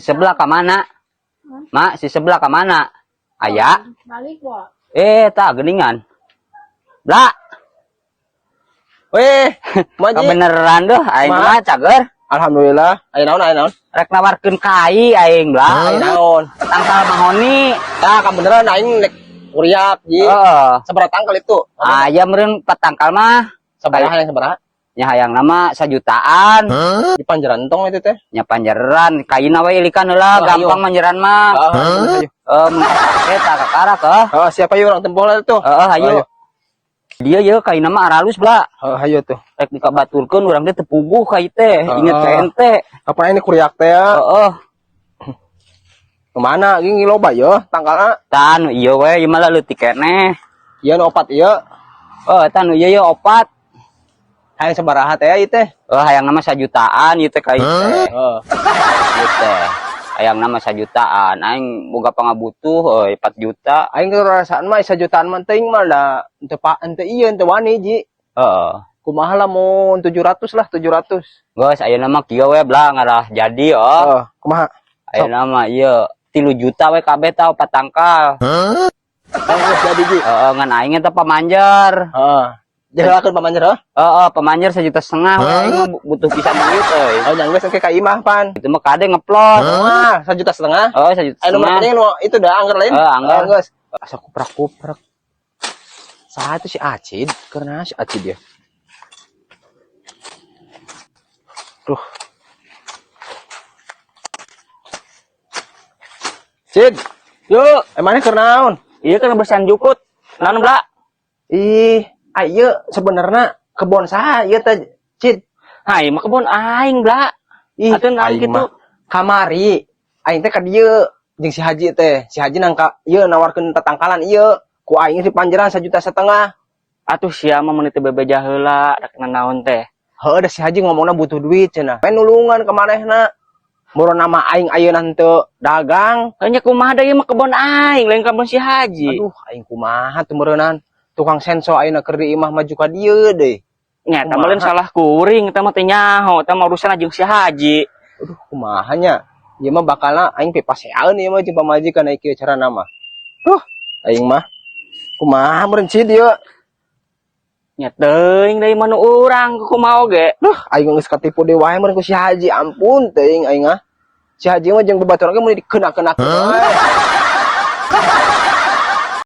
Sebelah ke mana? Mak, si sebelah ke mana? Ayah? Balik kok. Tak geningan. Bla. Weh, maji. Beneran deh, aing mah cager. Alhamdulillah. Ayo naon. Rek nawarkeun kai aing bla. Ayo naon. Tangkal mahoni. Tah, ka beneran aing nek kuriak ji. Sabaraha tangkal itu? Aya meureun patangkal mah. Sabaraha yang sabaraha? Nya hayang nama 1 jutaan. Di panjeran tong itu teh. Nya panjeran, kaina we ilikan heula, gampang manjeran mah. Pakai tak kakarak siapa yuk orang tempol itu? Hayu. Dia ye kaina mah aralus bla. Hayu tuh. Rek dikabaturkeun urang teh teu puguh ka ieu teh. Inget ka ente. Apa ini kuriak teh ya? Kemana? Gini loba ya tangkalna. Tan ieu we ieu mah leutik keneh. Ieu nu opat ieu. Tan ieu ye opat. Hayang sabaraha teh ieu teh? Hayang nama 1 jutaan ieu teh ka ieu teh. Ieu teh. Hayang nama 1 jutaan. Aing boga pangabutuh 4 juta. Aing rasaan mah 1 jutaan mah teuing mah da teu ieu teu wani ji. Kumaha lamun 700 lah 700. Geus ayeuna mah kieu we bla ngarah jadi Kumaha? Ayeuna mah ieu 3 juta we kabeh tah 4 tangkal. Geus jadi ji. Ngan aing teh pamanjer. Jelakeun pamanjer pamanjer 1,5 juta we aing butuh pisan duit euy. Jangan geus engke ka imah pan. Itu mah kade ngeplot. 1,5 juta. 1,5 juta. Anu mah itu dah anggar lain. Anggar geus. Asa kuprak-kuprak. Saha itu si Acid? Karena si Acid ya. Tuh. Cid, yuk, emangnya kernaon? Iya kan bersihan jukut. Naon bla? Ayo sebenarnya kebon saha ieu teh, Cid. Hai, mah kebon aing bla. Atuh naon kitu? Kamari. Aing teh ka dieu jeung si Haji teh. Si Haji nangka ieu nawarkeun tatangkalan ieu. Ku aing di panjeran 1,5 juta. Atuh sia mah mun teh bebeja heula rek naon teh. Heuh, da si Haji ngomongna butuh duit cenah. Main nulungan ka manehna. Murah nama aing ayeuna teu dagang. Nya kumaha da ieu mah kebon aing, lain kebon si Haji. Aduh, aing kumaha teu meureunan. Tukang senso ayeuna keur di imah maju ka dieu deui. Nya tah mah salah kuring, tah mah teh nyaho, tah mah urusan jeung si Haji. Aduh, kumaha nya? Ieu mah bakalna aing pipaseaeun ieu mah jeung pamajikan ai kieu carana mah. Aing mah kumaha meureun Cid ieu? Nya teuing deui manu urang kumaha oge. Aing geus katipu deui wae meureun ku si Haji, ampun teuing aing ah. Si Haji mah jeung babaturan ge mun dikeuna-keunakeun wae.